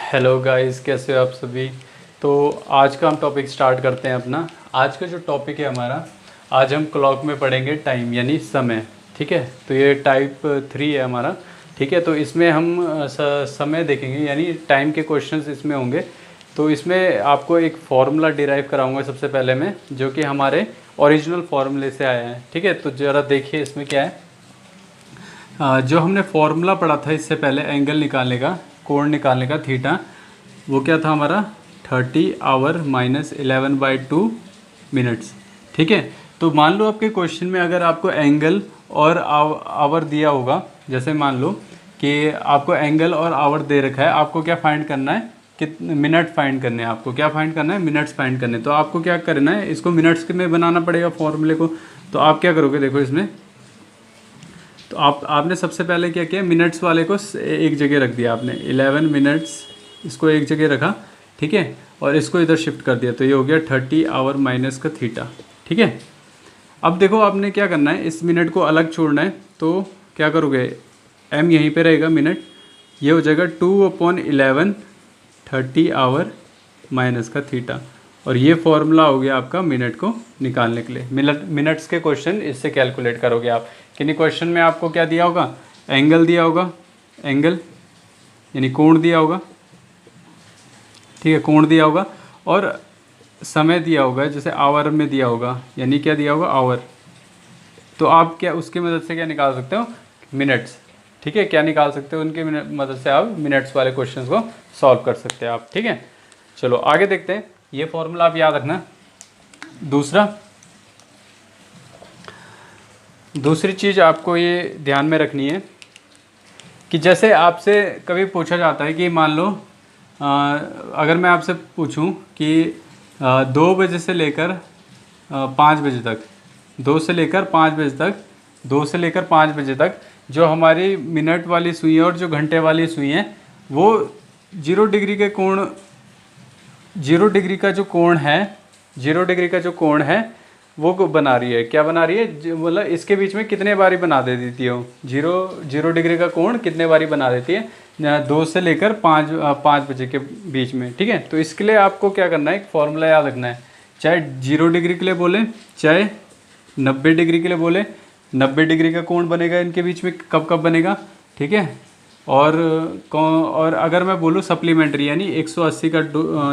Hello guys, कैसे हो आप सभी। तो आज का हम टॉपिक स्टार्ट करते हैं अपना। आज का जो टॉपिक है हमारा, आज हम क्लॉक में पढ़ेंगे टाइम यानी समय। ठीक है, तो ये टाइप 3 है हमारा। ठीक है, तो इसमें हम समय देखेंगे यानी टाइम के क्वेश्चंस इसमें होंगे। तो इसमें आपको एक फार्मूला डिराइव कराऊंगा सबसे पहले मैं, जो कि हमारे ओरिजिनल फार्मूले से आया है। ठीक है, तो ज़रा देखिए इसमें क्या है। जो हमने फॉर्मूला पढ़ा था इससे पहले एंगल निकालने का, कोण निकालने का, थीटा, वो क्या था हमारा 30 आवर माइनस 11/2 मिनट्स। ठीक है, तो मान लो आपके क्वेश्चन में अगर आपको एंगल और आवर दिया होगा, जैसे मान लो कि आपको एंगल और आवर दे रखा है, आपको क्या फाइंड करना है, कितने मिनट फाइंड करने हैं। आपको क्या फाइंड करना है, मिनट्स फाइंड करने। तो आपको क्या करना है, इसको मिनट्स में बनाना पड़ेगा फॉर्मूले को। तो आप क्या करोगे, देखो इसमें तो आपने सबसे पहले क्या किया, मिनट्स वाले को एक जगह रख दिया आपने, 11 मिनट्स इसको एक जगह रखा। ठीक है, और इसको इधर शिफ्ट कर दिया, तो ये हो गया 30 आवर माइनस का थीटा। ठीक है, अब देखो आपने क्या करना है, इस मिनट को अलग छोड़ना है। तो क्या करोगे, m यहीं पे रहेगा मिनट, ये हो जाएगा 2/11 30 आवर माइनस का थीटा। और ये फॉर्मूला हो गया आपका मिनट को निकालने के लिए। मिनट्स के क्वेश्चन इससे कैलकुलेट करोगे आप। किन्हीं क्वेश्चन में आपको क्या दिया होगा, एंगल दिया होगा, एंगल यानी कोण दिया होगा। ठीक है, कोण दिया होगा, और समय दिया होगा, जैसे आवर में दिया होगा, यानी क्या दिया होगा, आवर। तो आप क्या उसकी मदद से क्या निकाल सकते हो, मिनट्स। ठीक है, क्या निकाल सकते हो, उनकी मदद से आप मिनट्स वाले क्वेश्चन को सॉल्व कर सकते हैं आप। ठीक है, चलो आगे देखते हैं। ये फॉर्मूला आप याद रखना। दूसरी चीज़ आपको ये ध्यान में रखनी है कि जैसे आपसे कभी पूछा जाता है कि मान लो अगर मैं आपसे पूछूं कि 2 बजे से लेकर 5 बजे तक, 2 से लेकर 5 बजे तक, 2 से लेकर 5 बजे तक जो हमारी मिनट वाली सुई है और जो घंटे वाली सुई है, वो 0 डिग्री के कोण, 0 डिग्री का जो कोण है, 0 डिग्री का जो कोण है वो बना रही है। क्या बना रही है, मतलब इसके बीच में कितने बारी बना दे देती है वो, 0 डिग्री का कोण कितने बारी बना देती है, 2 से लेकर 5 बजे के बीच में। ठीक है, तो इसके लिए आपको क्या करना है, एक फॉर्मूला याद रखना है। चाहे 0 डिग्री के लिए बोले, चाहे 90 डिग्री के लिए बोले, 90 डिग्री का कोण बनेगा इनके बीच में कब कब बनेगा। ठीक है, और अगर मैं बोलूँ सप्लीमेंट्री यानी 180 का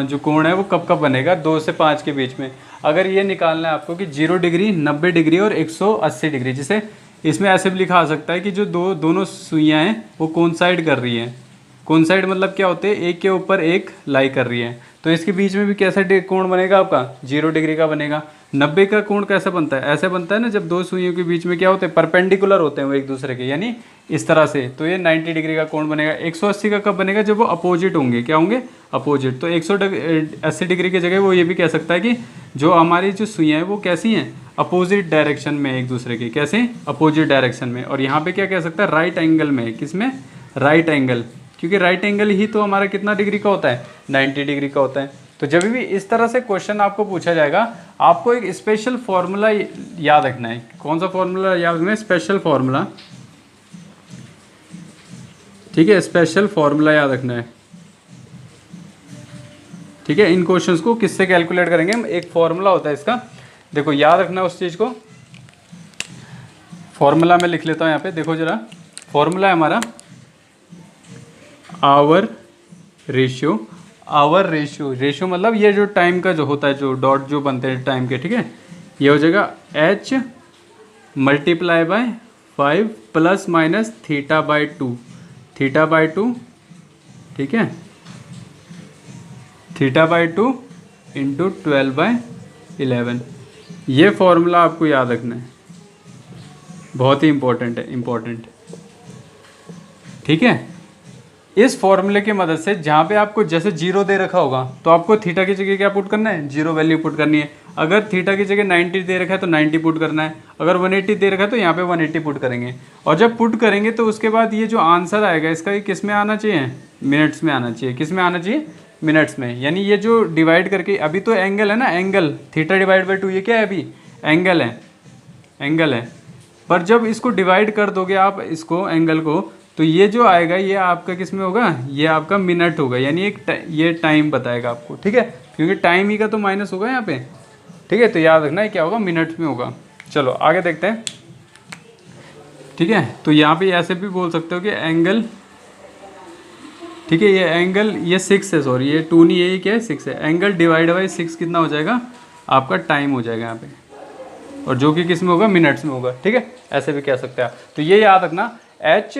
जो कोण है वो कब कब बनेगा, 2 से 5 के बीच में। अगर ये निकालना है आपको कि 0 डिग्री, 90 डिग्री और 180 डिग्री, जिसे इसमें ऐसे भी लिखा आ सकता है कि जो दोनों सुइयाँ हैं वो कौन साइड कर रही हैं। कौन साइड मतलब क्या होते हैं, एक के ऊपर एक लाई कर रही है। तो इसके बीच में भी कैसा कोण बनेगा आपका, 0 डिग्री का बनेगा। 90 का कोण कैसे बनता है, ऐसे बनता है ना, जब दो सुइयों के बीच में क्या होते हैं, परपेंडिकुलर होते हैं वो एक दूसरे के, यानी इस तरह से। तो ये 90 डिग्री का कोण बनेगा। 180 का कब बनेगा, जब वो अपोजिट होंगे, क्या होंगे, अपोजिट। तो 180 डिग्री की जगह वो ये भी कह सकता है कि जो हमारी जो सुइयाँ हैं वो कैसी हैं, अपोजिट डायरेक्शन में एक दूसरे के, कैसे, अपोजिट डायरेक्शन में। और यहाँ पे क्या कह सकता है, राइट एंगल में। किस में, राइट एंगल, क्योंकि राइट एंगल ही तो हमारा कितना डिग्री का होता है, 90 डिग्री का होता है। तो जब भी इस तरह से क्वेश्चन आपको पूछा जाएगा, आपको एक स्पेशल फॉर्मूला याद रखना है। कौन सा फॉर्मूला याद रखना है, स्पेशल फॉर्मूला। ठीक है, स्पेशल फॉर्मूला याद रखना है। ठीक है, इन क्वेश्चंस को किससे कैलकुलेट करेंगे हम, एक फॉर्मूला होता है इसका, देखो याद रखना उस चीज़ को। फॉर्मूला मैं लिख लेता हूँ यहाँ पे, देखो जरा। फॉर्मूला है हमारा hour ratio. Hour ratio, ratio मतलब ये जो टाइम का जो होता है, जो डॉट जो बनते हैं टाइम के, ठीक है, ये हो जाएगा h multiply by 5 plus minus θ/2, θ/2। ठीक है, θ/2 इंटू 12/11। ये फॉर्मूला आपको याद रखना है, बहुत ही इंपॉर्टेंट है, इंपॉर्टेंट। ठीक है, इस फॉर्मूले की मदद से जहाँ पे आपको जैसे 0 दे रखा होगा, तो आपको थीटा की जगह क्या पुट करना है, 0 वैल्यू पुट करनी है। अगर थीटा की जगह 90 दे रखा है तो 90 पुट करना है। अगर 180 दे रखा है तो यहाँ पे 180 पुट करेंगे। और जब पुट करेंगे तो उसके बाद ये जो आंसर आएगा इसका, ये किस में आना चाहिए, मिनट्स में आना चाहिए। किस में आना चाहिए, मिनट्स में। यानी ये जो डिवाइड करके, अभी तो एंगल है ना, एंगल θ/2, ये क्या है, अभी एंगल है, एंगल है। पर जब इसको डिवाइड कर दोगे आप, इसको एंगल को, तो ये जो आएगा ये आपका किस में होगा, ये आपका मिनट होगा, यानी ये टाइम बताएगा आपको, ठीक है, क्योंकि टाइम ही का तो माइनस होगा यहाँ पे, ठीक है। तो याद रखना है क्या होगा, मिनट में होगा। चलो आगे देखते हैं, ठीक है। तो यहाँ पे ऐसे भी बोल सकते हो कि एंगल, ठीक है, ये एंगल ये 6 है, सॉरी ये 2 नहीं है, ये क्या है 6 है। एंगल डिवाइड बाई 6 कितना हो जाएगा, आपका टाइम हो जाएगा यहाँ पे, और जो कि किस में होगा, मिनट्स में होगा, ठीक है, ऐसे भी कह सकते हैं आप। तो ये याद रखना, एच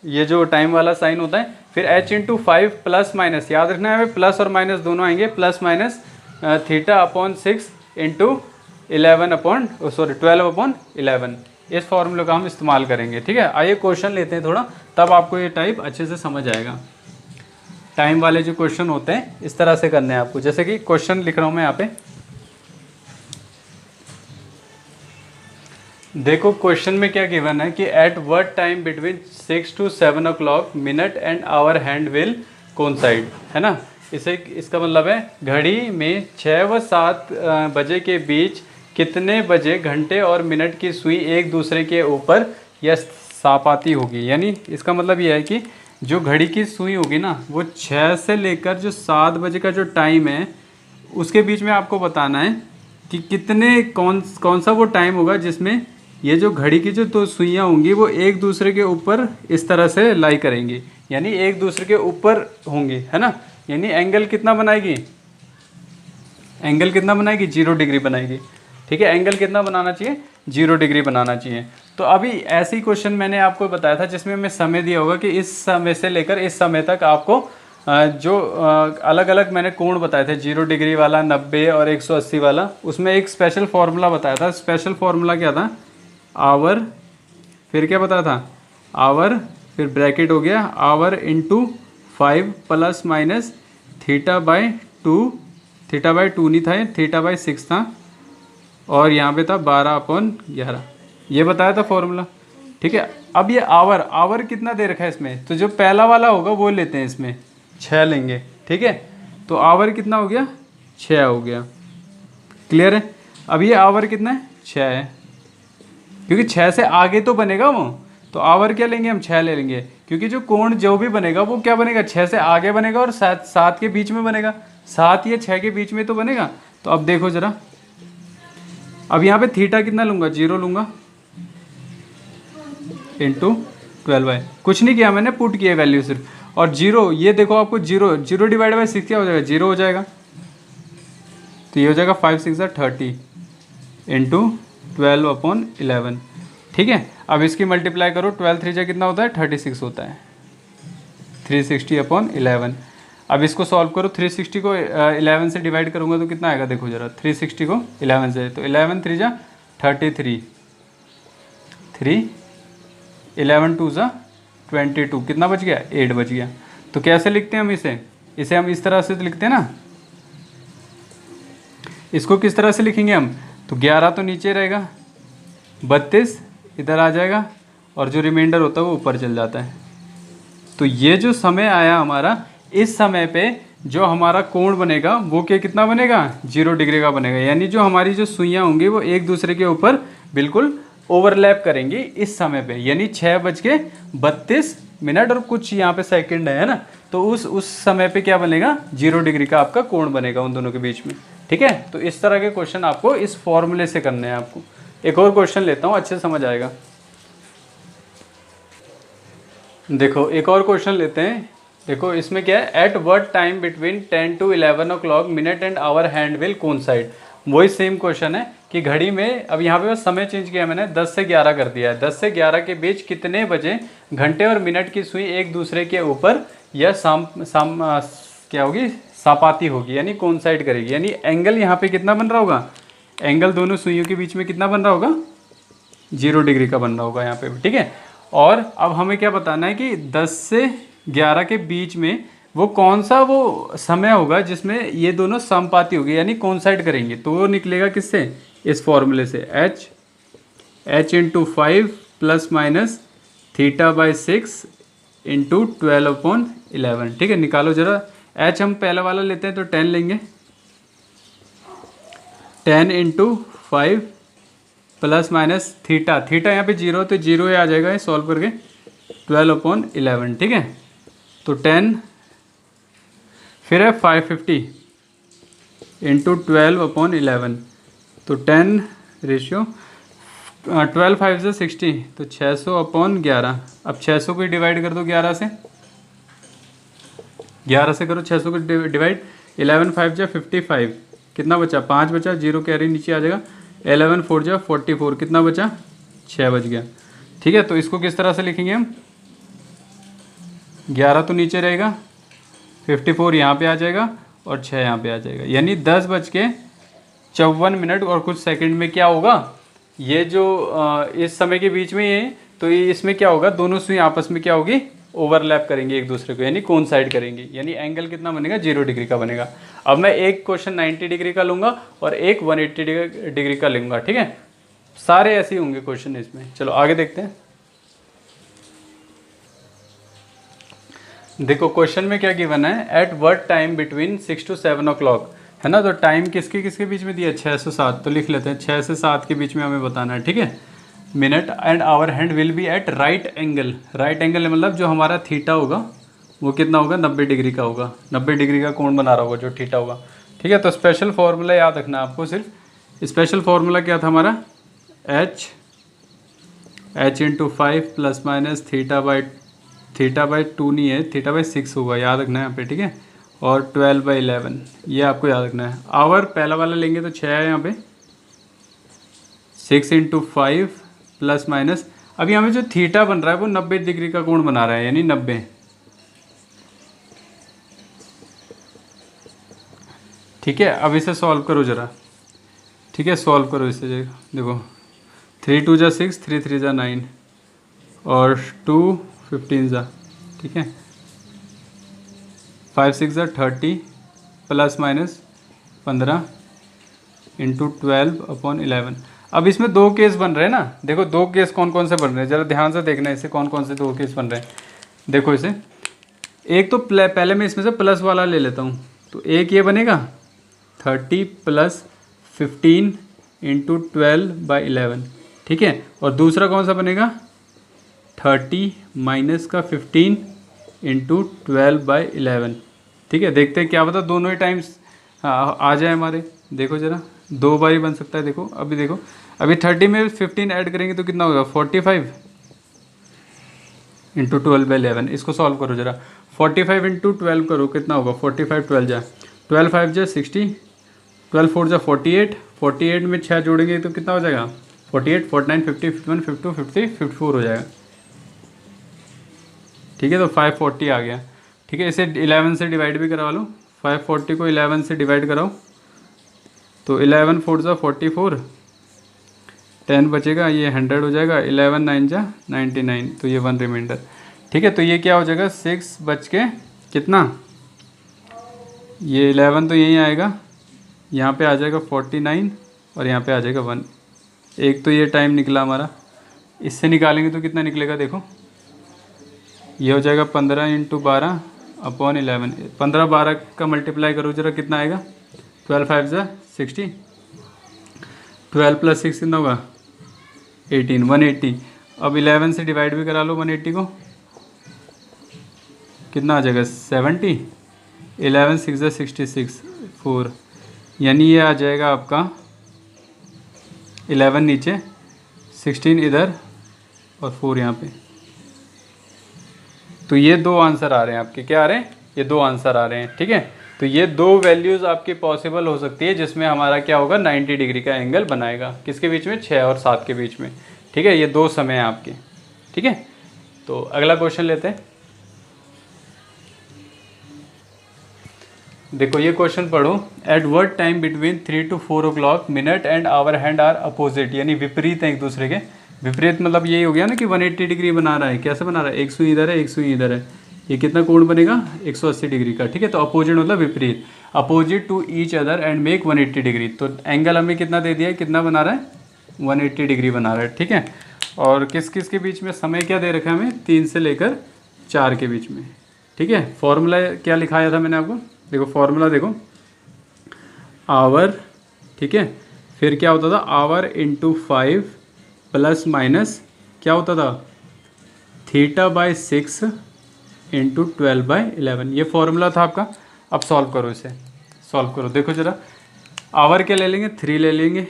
ये जो टाइम वाला साइन होता है, फिर एच इंटू 5 प्लस माइनस, याद रखना है प्लस और माइनस दोनों आएंगे, plus minus theta upon 6 into 12/11, इस फॉर्मूले का हम इस्तेमाल करेंगे, ठीक है। आइए क्वेश्चन लेते हैं थोड़ा, तब आपको ये टाइप अच्छे से समझ आएगा। टाइम वाले जो क्वेश्चन होते हैं इस तरह से करने हैं आपको, जैसे कि क्वेश्चन लिख रहा हूँ मैं यहाँ पे, देखो क्वेश्चन में क्या गिवन है कि at what time between 6 to 7 o'clock minute and hour hand will coincide, है ना। इसका मतलब है घड़ी में 6 व 7 बजे के बीच कितने बजे घंटे और मिनट की सुई एक दूसरे के ऊपर या सापाती होगी। यानी इसका मतलब यह है कि जो घड़ी की सुई होगी ना, वो 6 से लेकर जो 7 बजे का जो टाइम है उसके बीच में आपको बताना है कि कितने कौन सा वो टाइम होगा जिसमें ये जो घड़ी की जो दो सुइयाँ होंगी वो एक दूसरे के ऊपर इस तरह से लाई करेंगी, यानी एक दूसरे के ऊपर होंगी, है ना। यानी एंगल कितना बनाएगी, एंगल कितना बनाएगी, 0 डिग्री बनाएगी, ठीक है। एंगल कितना बनाना चाहिए, 0 डिग्री बनाना चाहिए। तो अभी ऐसे ही क्वेश्चन मैंने आपको बताया था जिसमें हमें समय दिया होगा कि इस समय से लेकर इस समय तक आपको जो अलग अलग मैंने कोण बताए थे, 0 डिग्री वाला, 90 और 180 वाला, उसमें एक स्पेशल फार्मूला बताया था। स्पेशल फार्मूला क्या था, आवर, फिर क्या बताया था, आवर, फिर ब्रैकेट हो गया our into 5 plus minus theta by 2, theta by 2 नहीं था, थीटा बाई 6 था, और यहाँ पे था 12/11, ये बताया था फॉर्मूला, ठीक है। अब ये आवर, आवर कितना दे रखा है इसमें, तो जो पहला वाला होगा वो लेते हैं, इसमें 6 लेंगे, ठीक है। तो आवर कितना हो गया, 6 हो गया, क्लियर है। अब ये आवर कितना है, 6 है, क्योंकि 6 से आगे तो बनेगा वो, तो आवर क्या लेंगे हम, 6 ले लेंगे, क्योंकि जो कोण जो भी बनेगा वो क्या बनेगा, 6 से आगे बनेगा और 7 के बीच में बनेगा, 7 या 6 के बीच में तो बनेगा। तो अब देखो जरा, अब यहाँ पे थीटा कितना लूँगा, 0 लूँगा, इंटू 12 कुछ नहीं किया मैंने, पुट किया वैल्यू सिर्फ, और 0, ये देखो आपको 0 डिवाइड बाई 6 क्या हो जाएगा, 0 हो जाएगा, तो ये हो जाएगा 5 6 30 इंटू 12/11, ठीक है। अब इसकी मल्टीप्लाई करो, 12 3 जा कितना होता है, 36 होता है, 360/11। अब इसको सॉल्व करो, 360 को 11 से डिवाइड करूँगा तो कितना आएगा, देखो जरा, 360 को 11 से, तो 11 3 जा 33, 3 11 2 जा 22, कितना बच गया, 8 बच गया। तो कैसे लिखते हैं हम इसे हम इस तरह से लिखते हैं ना, इसको किस तरह से लिखेंगे हम, तो 11 तो नीचे रहेगा, 32 इधर आ जाएगा, और जो रिमाइंडर होता है वो ऊपर चल जाता है। तो ये जो समय आया हमारा, इस समय पे जो हमारा कोण बनेगा वो कितना बनेगा, 0 डिग्री का बनेगा, यानी जो हमारी जो सुइयाँ होंगी वो एक दूसरे के ऊपर बिल्कुल ओवरलैप करेंगी इस समय पे, यानी 6:32 और कुछ यहाँ पे सेकंड है ना, तो उस समय पे क्या बनेगा, 0 डिग्री का आपका कोण बनेगा उन दोनों के बीच में, ठीक है। तो इस तरह के क्वेश्चन आपको इस फॉर्मूले से करने हैं आपको। एक और क्वेश्चन लेता हूँ, अच्छे से समझ आएगा। देखो एक और क्वेश्चन लेते हैं, देखो इसमें क्या है, at what time between 10 to 11 o'clock minute and hour hand will coincide. वही सेम क्वेश्चन है कि घड़ी में, अब यहाँ पे बस समय चेंज किया मैंने, 10 से 11 कर दिया है, 10 से 11 के बीच कितने बजे घंटे और मिनट की सुई एक दूसरे के ऊपर या क्या होगी, सापाती होगी, यानी कोइंसाइड करेगी। यानी एंगल यहाँ पे कितना बन रहा होगा, एंगल दोनों सुइयों के बीच में कितना बन रहा होगा, 0 डिग्री का बन रहा होगा यहाँ पे भी, ठीक है। और अब हमें क्या बताना है कि 10 से 11 के बीच में वो कौन सा वो समय होगा जिसमें ये दोनों समपाती होगी, यानी कोइंसाइड करेंगे। तो वो निकलेगा किससे, इस फॉर्मूले से, H into 5 plus minus theta by 6 into 12/11, ठीक है। निकालो जरा, एच हम पहला वाला लेते हैं तो 10 लेंगे, 10 into 5 plus minus theta, theta यहाँ पे 0 तो 0 आ जाएगा, ये सॉल्व करके 12/11, ठीक है। तो 10, फिर है 550 इंटू 12/11, तो 10 रेशियो 12 5 से 60, तो 600/11। अब 600 को डिवाइड कर दो 11 से, 11 से करो 600 को डिवाइड। 11 5 जा 55, कितना बचा 5 बचा, जीरो कैरी नीचे आ जाएगा। 11 4 जा 44, कितना बचा 6 बच गया, ठीक है। तो इसको किस तरह से लिखेंगे हम, 11 तो नीचे रहेगा, 54 यहाँ पे आ जाएगा और 6 यहाँ पे आ जाएगा, यानी 10:54 और कुछ सेकंड में क्या होगा, ये जो इस समय के बीच में ये, तो ये इसमें क्या होगा, दोनों सुई आपस में क्या होगी, ओवरलैप करेंगे एक दूसरे को, यानी कोइंसाइड करेंगे, यानी एंगल कितना बनेगा, 0 डिग्री का बनेगा। अब मैं एक क्वेश्चन 90 डिग्री का लूँगा और एक 180 डिग्री का लूँगा, ठीक है। सारे ऐसे ही होंगे क्वेश्चन इसमें। चलो आगे देखते हैं। देखो क्वेश्चन में क्या गिवन है, at what time between 6 to 7 o'clock, है ना। तो टाइम किसके किसके बीच में दिया है, 6 से 7, तो लिख लेते हैं 6 से 7 के बीच में हमें बताना है, ठीक है। Minute and hour hand will be at right angle, right angle मतलब जो हमारा थीटा होगा वो कितना होगा, 90 डिग्री का होगा, 90 डिग्री का कोण बना रहा होगा जो थीटा होगा, ठीक है। तो स्पेशल फार्मूला याद रखना है आपको, सिर्फ स्पेशल फार्मूला क्या था हमारा, h into 5 plus minus theta by 2 नहीं है, थीटा बाई 6 होगा, याद रखना है यहाँ पे, ठीक है। और 12/11 ये आपको याद रखना है। आवर पहला वाला लेंगे तो 6 है यहाँ पे, 6 इंटू 5 प्लस माइनस, अभी हमें जो थीटा बन रहा है वो 90 डिग्री का कोण बना रहा है, यानी 90, ठीक है। अब इसे सॉल्व करो जरा, ठीक है, सॉल्व करो इसे, देखो 3 2 जा 6, 3 3 जा 9 और 2 15 जा, ठीक है, 5 6 जा 30 प्लस माइनस 15 इंटू 12/11। अब इसमें दो केस बन रहे हैं ना, देखो दो केस कौन कौन से बन रहे हैं, ज़रा ध्यान से देखना इसे, कौन कौन से दो केस बन रहे हैं। देखो इसे, एक तो पहले मैं इसमें से प्लस वाला ले लेता हूँ, तो एक ये बनेगा 30 प्लस 15 इंटू 12/11, ठीक है। और दूसरा कौन सा बनेगा, 30 माइनस का 15 इंटू 12/11, ठीक है। देखते हैं क्या पता दोनों ही टाइम्स आ जाए हमारे, देखो जरा दो बार ही बन सकता है। देखो अभी, देखो अभी 30 में 15 ऐड करेंगे तो कितना होगा, 45 इंटू 12/11, इसको सॉल्व करो जरा, 45 इंटू 12 करो, कितना होगा, 45 12 जा 12 5 जा 60, 12 4 जा 48, 48 में 6 जोड़ेंगे तो कितना हो जाएगा, 48 49 50 51 52 50 54 हो जाएगा, ठीक है। तो 540 आ गया, ठीक है। इसे 11 से डिवाइड भी करवा लो, 540 को 11 से डिवाइड कराओ तो 11 4 जा 44, 10 बचेगा, ये 100 हो जाएगा, 11 9 जा 99, तो ये 1 रिमाइंडर, ठीक है। तो ये क्या हो जाएगा, 6 बच के कितना, ये 11 तो यहीं आएगा, यहाँ पे आ जाएगा 49 और यहाँ पे आ जाएगा 1, एक तो ये टाइम निकला हमारा। इससे निकालेंगे तो कितना निकलेगा, देखो ये हो जाएगा 15 इंटू 12/11, 15 12 का मल्टीप्लाई करो जरा, कितना आएगा, 12 5 जा 60, 12 प्लस 6 कितना होगा 18, 180। अब 11 से डिवाइड भी करा लो 180 को, कितना आ जाएगा 70, 11 6 जा 66 4, यानी ये आ जाएगा आपका 11 नीचे, 16 इधर और 4 यहाँ पे। तो ये दो आंसर आ रहे हैं आपके, क्या आ रहे हैं, ये दो आंसर आ रहे हैं, ठीक है। तो ये दो वैल्यूज़ आपकी पॉसिबल हो सकती है जिसमें हमारा क्या होगा, 90 डिग्री का एंगल बनाएगा, किसके बीच में, 6 और 7 के बीच में, ठीक है। ये दो समय हैं आपके, ठीक है। तो अगला क्वेश्चन लेते हैं। देखो ये क्वेश्चन पढ़ो, at what time between 3 to 4 o'clock minute and hour hand are opposite, यानी विपरीत हैं एक दूसरे के। विपरीत मतलब यही हो गया ना कि 180 डिग्री बना रहा है, कैसे बना रहा है, एक सुई इधर है एक सुई इधर है, ये कितना कोण बनेगा, 180 डिग्री का, ठीक है। तो अपोजिट मतलब विपरीत, opposite to each other and make 180 degree, तो एंगल हमें कितना दे दिया है, कितना बना रहा है, 180 डिग्री बना रहा है, ठीक है। और किस किस के बीच में समय क्या दे रखा है हमें, 3 से लेकर 4 के बीच में, ठीक है। फॉर्मूला क्या लिखाया था मैंने आपको, देखो फॉर्मूला देखो, आवर, ठीक है, फिर क्या होता था, आवर इंटू 5 प्लस माइनस क्या होता था, θ/6 इंटू 12/11। ये फॉर्मूला था आपका। अब सॉल्व करो इसे, सॉल्व करो। देखो ज़रा, आवर क्या ले लेंगे, 3 ले लेंगे,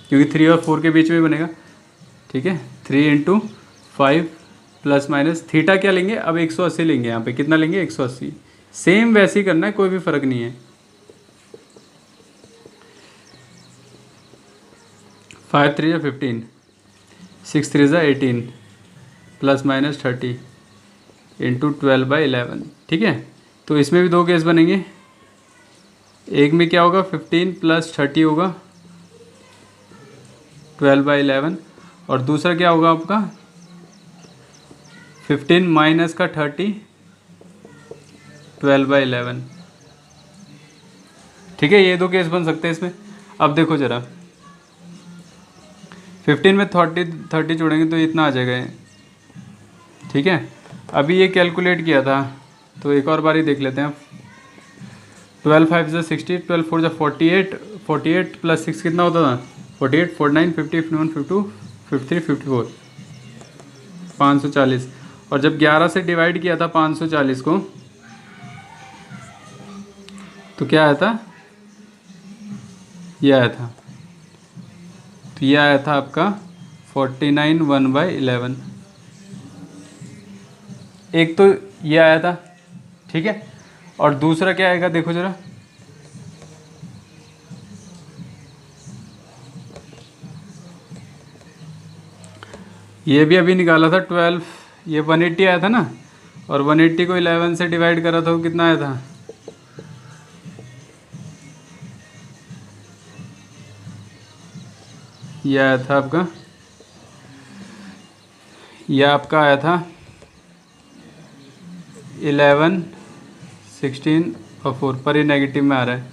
क्योंकि 3 और 4 के बीच में बनेगा। ठीक है, 3 इंटू 5 प्लस माइनस थीटा क्या लेंगे, अब 180 लेंगे। यहाँ पे कितना लेंगे, 180। सेम वैसे ही करना है, कोई भी फ़र्क नहीं है। 5 3 या 15, 6 3 या 18 प्लस माइनस 30 इंटू 12/11। ठीक है, तो इसमें भी 2 केस बनेंगे। एक में क्या होगा, 15 प्लस 30 होगा 12/11, और दूसरा क्या होगा आपका 15 माइनस का 30 12/11। ठीक है, ये 2 केस बन सकते हैं इसमें। अब देखो ज़रा, 15 में 30 जोड़ेंगे तो इतना आ जाएगा ये। ठीक है, अभी ये कैलकुलेट किया था तो एक और बारी देख लेते हैं। 12 5 = 60, 12 4 = 48, 48 प्लस 6 कितना होता था, 48, 49 50 51 52 53 54, 540। और जब 11 से डिवाइड किया था 540 को, तो क्या आया था, ये आया था। तो ये आया था आपका 49 1/11। एक तो ये आया था। ठीक है, और दूसरा क्या आएगा, देखो जरा, ये भी अभी निकाला था 12, ये 180 आया था ना, और 180 को 11 से डिवाइड करा था तो कितना आया था, ये आया था आपका, यह आपका आया था 11 16 और 4 पर, ये नेगेटिव में आ रहा है।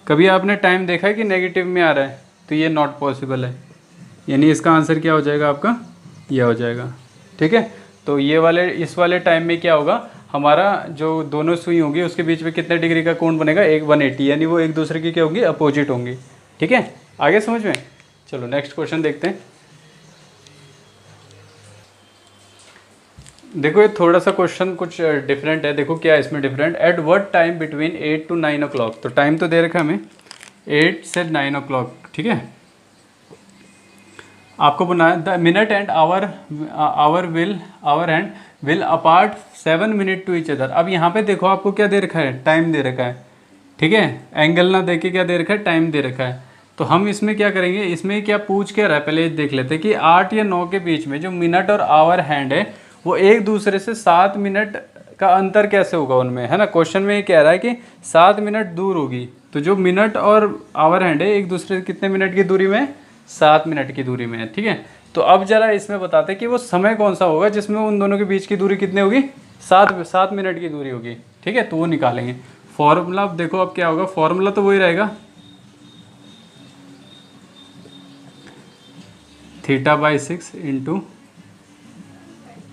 कभी आपने टाइम देखा है कि नेगेटिव में आ रहा है, तो ये नॉट पॉसिबल है। यानी इसका आंसर क्या हो जाएगा आपका, यह हो जाएगा। ठीक है, तो ये वाले, इस वाले टाइम में क्या होगा, हमारा जो दोनों सुई होंगी उसके बीच में कितने डिग्री का कोण बनेगा, 180, यानी वो एक दूसरे की क्या होंगी, अपोजिट होंगी। ठीक है, आगे समझ में। चलो नेक्स्ट क्वेश्चन देखते हैं। देखो ये थोड़ा सा क्वेश्चन कुछ डिफरेंट है। देखो क्या है इसमें different, eight what time between 8 to 9 o'clock। तो टाइम तो दे रखा है हमें 8 से 9 o'clock। ठीक है, आपको बनाया the minute and hour hand will apart 7 minute to each other. अब यहाँ पे देखो आपको क्या दे रखा है, टाइम दे रखा है। ठीक है, एंगल ना देके क्या दे रखा है, टाइम दे रखा है। तो हम इसमें क्या करेंगे, इसमें क्या पूछ के रहा है, पहले देख लेते हैं कि 8 या 9 के बीच में जो मिनट और आवर हैंड है वो एक दूसरे से 7 मिनट का अंतर कैसे होगा उनमें, है ना। क्वेश्चन में ये कह रहा है कि 7 मिनट दूर होगी, तो जो मिनट और आवर हैंड है एक दूसरे से कितने मिनट की दूरी में, 7 मिनट की दूरी में है। ठीक है, तो अब जरा इसमें बताते हैं कि वो समय कौन सा होगा जिसमें उन दोनों के बीच की दूरी कितनी होगी, 7 मिनट की दूरी होगी। ठीक है, तो वो निकालेंगे फॉर्मूला। अब देखो अब क्या होगा, फॉर्मूला तो वही रहेगा, θ/6 इंटू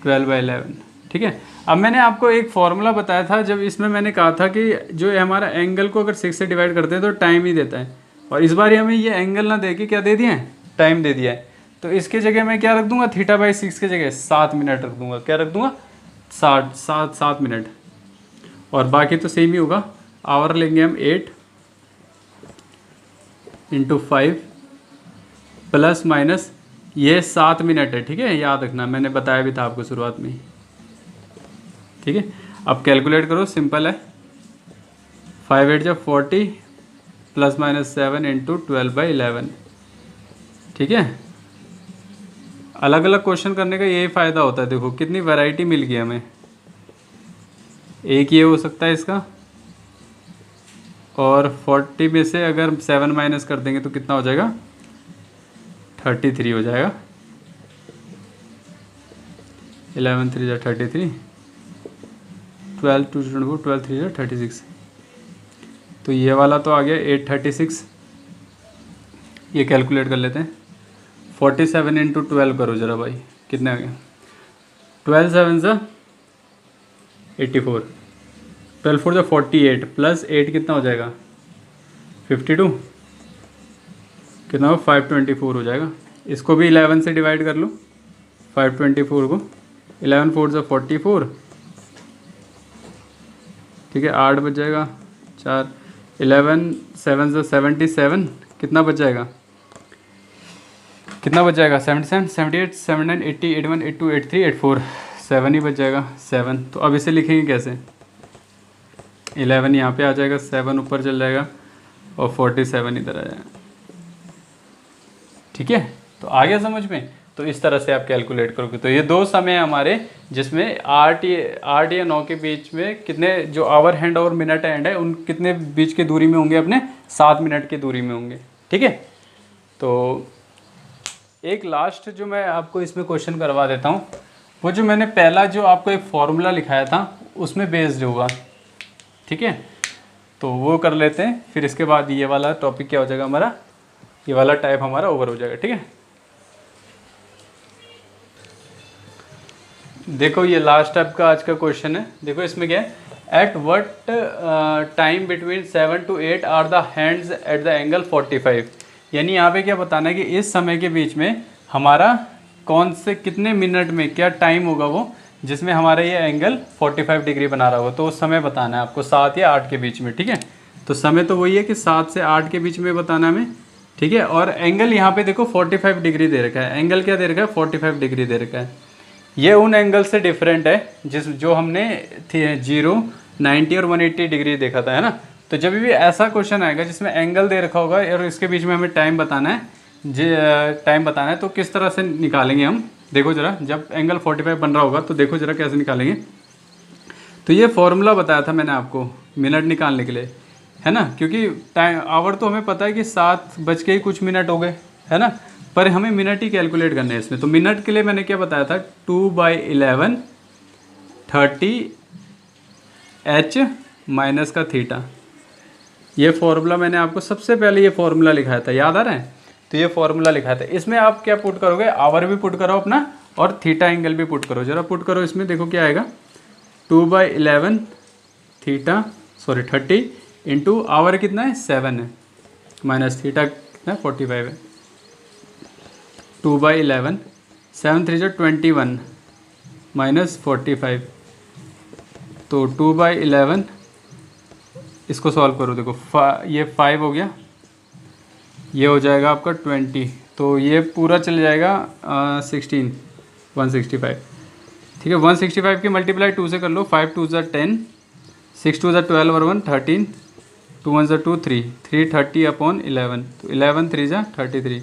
12/11। ठीक है, अब मैंने आपको एक फॉर्मूला बताया था, जब इसमें मैंने कहा था कि जो हमारा एंगल को अगर 6 से डिवाइड करते हैं तो टाइम ही देता है, और इस बार हमें ये एंगल ना दे के क्या दे दिया है, टाइम दे दिया है। तो इसके जगह मैं क्या रख दूंगा, θ/6 के जगह 7 मिनट रख दूंगा। क्या रख दूंगा, 7 मिनट, और बाकी तो सेम ही होगा। आवर लेंगे हम 8 इंटू 5 प्लस माइनस ये 7 मिनट है। ठीक है, याद रखना, मैंने बताया भी था आपको शुरुआत में। ठीक है, अब कैलकुलेट करो, सिंपल है। 5 8 = 40 प्लस माइनस 7 इंटू 12/11। ठीक है, अलग अलग क्वेश्चन करने का यही फ़ायदा होता है। देखो कितनी वैरायटी मिल गई हमें। एक ये हो सकता है इसका, और 40 में से अगर 7 माइनस कर देंगे तो कितना हो जाएगा, 33 हो जाएगा। 11 3 = 33, 12 2 24, 12 3 = 36। तो ये वाला तो आ गया 836। ये कैलकुलेट कर लेते हैं। 47 इंटू 12 करो जरा भाई, कितने आ गया, 12 7 = 84, 12 4 = 48 प्लस 8 कितना हो जाएगा, 52, कितना हो 524 हो जाएगा। इसको भी 11 से डिवाइड कर लो, 524 को 11 4 से 44, ठीक है 8 बच जाएगा 4, 11 7 से 77, कितना बच जाएगा 77 78 79 80 81 82 83 84, 7 ही बच जाएगा 7। तो अब इसे लिखेंगे कैसे, 11 यहाँ पे आ जाएगा, 7 ऊपर चल जाएगा और 47 इधर आ जाएगा, ठीक है। तो आ गया समझ में। तो इस तरह से आप कैलकुलेट करोगे। तो ये दो समय हमारे जिसमें 8 या 9 के बीच में कितने जो आवर हैंड और मिनट हैंड है उन कितने बीच की दूरी में होंगे, अपने 7 मिनट की दूरी में होंगे, ठीक है। तो एक लास्ट जो मैं आपको इसमें क्वेश्चन करवा देता हूँ, वो जो मैंने पहला जो आपको एक फॉर्मूला लिखाया था उसमें बेस्ड होगा, ठीक है। तो वो कर लेते हैं, फिर इसके बाद ये वाला टॉपिक क्या हो जाएगा हमारा, ये वाला टाइप हमारा ओवर हो जाएगा, ठीक है। देखो ये लास्ट टाइप का आज का क्वेश्चन है। देखो इसमें क्या है, at what time between 7 to 8 are the hands at the angle 45। यानी यहाँ पे क्या बताना है कि इस समय के बीच में हमारा कौन से कितने मिनट में क्या टाइम होगा वो जिसमें हमारा ये एंगल 45 डिग्री बना रहा होगा। तो उस समय बताना है आपको 7 या 8 के बीच में, ठीक है। तो समय तो वही है कि 7 से 8 के बीच में बताना है हमें, ठीक है। और एंगल यहाँ पे देखो 45 डिग्री दे रखा है। एंगल क्या दे रखा है, 45 डिग्री दे रखा है। ये उन एंगल से डिफरेंट है जो हमने 0, 90 और 180 डिग्री देखा था, है ना। तो जब भी ऐसा क्वेश्चन आएगा जिसमें एंगल दे रखा होगा और इसके बीच में हमें टाइम बताना है, तो किस तरह से निकालेंगे हम, देखो जरा। जब एंगल 45 बन रहा होगा तो देखो जरा कैसे निकालेंगे। तो ये फॉर्मूला बताया था मैंने आपको मिनट निकालने के लिए, है ना। क्योंकि टाइम आवर तो हमें पता है कि 7 बज के ही कुछ मिनट हो गए, है ना, पर हमें मिनट ही कैलकुलेट करने हैं इसमें। तो मिनट के लिए मैंने क्या बताया था, 2/11 30 h माइनस का थीटा। ये फॉर्मूला मैंने आपको सबसे पहले ये फॉर्मूला लिखाया था, याद आ रहा है। तो ये फॉर्मूला लिखा था। इसमें आप क्या पुट करोगे, आवर भी पुट करो अपना और थीटा एंगल भी पुट करो। जरा पुट करो इसमें, देखो क्या आएगा, 2/11 थीटा 30 इंटू आवर कितना है 7 है, माइनस थीटा कितना 45 है। 2/11 7 3 21 माइनस 45। तो 2/11 इसको सॉल्व करो, देखो ये 5 हो गया, ये हो जाएगा आपका 20। तो ये पूरा चल जाएगा 165, ठीक है। 165 की मल्टीप्लाई 2 से कर लो, 5 2 ज़ा 10, 6 2 ज़ा 12 और 1 13, 2 1 ज़ा 2 3, 330/11। तो 11 3 ज़ा 33,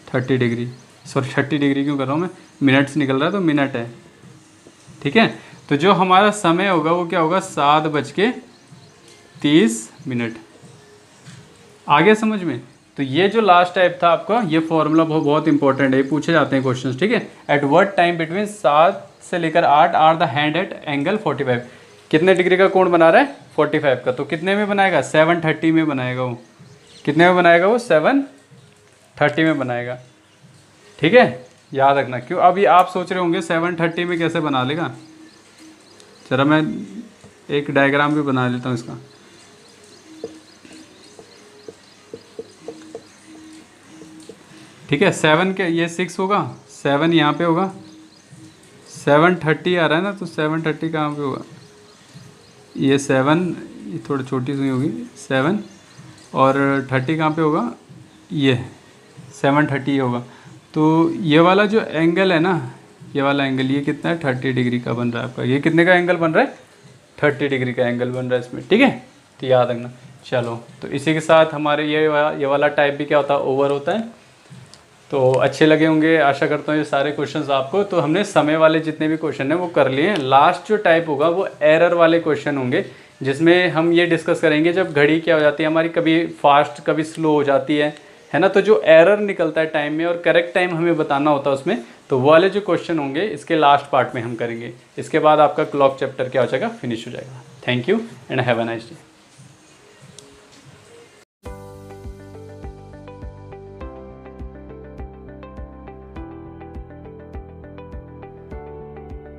30 डिग्री, सॉरी 30 डिग्री क्यों कर रहा हूँ मैं, मिनट्स निकल रहा है तो मिनट है, ठीक है। तो जो हमारा समय होगा वो क्या होगा, 7:30। आ गया समझ में। तो ये जो लास्ट टाइप था आपका, ये फॉर्मूला बहुत इंपॉर्टेंट है, ये पूछे जाते हैं क्वेश्चंस, ठीक है। एट व्हाट टाइम बिटवीन 7 से लेकर 8 are the hand at angle 45। कितने डिग्री का कोण बना रहा है, 45 का। तो कितने में बनाएगा, 7:30 में बनाएगा वो। कितने में बनाएगा वो, 7:30 में बनाएगा, ठीक है। याद रखना। क्यों, अभी आप सोच रहे होंगे 7:30 में कैसे बना लेगा। जरा मैं एक डायग्राम भी बना लेता हूँ इसका। ठीक है, 7 के ये 6 होगा, 7 यहाँ पे होगा, 7:30 आ रहा है ना, तो 7:30 कहाँ पे होगा, ये 7, ये थोड़ी छोटी सी होगी 7, और 30 कहाँ पे होगा, ये 7:30 होगा। तो ये वाला जो एंगल है ना, ये वाला एंगल, ये कितना है, 30 डिग्री का बन रहा है आपका। ये कितने का एंगल बन रहा है, 30 डिग्री का एंगल बन रहा है इसमें, ठीक है। तो याद रखना। चलो, तो इसी के साथ हमारे ये वाला टाइप भी क्या होता है, ओवर होता है। तो अच्छे लगे होंगे, आशा करता हूँ ये सारे क्वेश्चंस आपको। तो हमने समय वाले जितने भी क्वेश्चन हैं वो कर लिए। लास्ट जो टाइप होगा वो एरर वाले क्वेश्चन होंगे, जिसमें हम ये डिस्कस करेंगे जब घड़ी क्या हो जाती है हमारी, कभी फास्ट कभी स्लो हो जाती है ना। तो जो एरर निकलता है टाइम में और करेक्ट टाइम हमें बताना होता है उसमें, तो वो वाले जो क्वेश्चन होंगे इसके लास्ट पार्ट में हम करेंगे। इसके बाद आपका क्लॉक चैप्टर क्या हो जाएगा, फिनिश हो जाएगा। Thank you and have a nice day.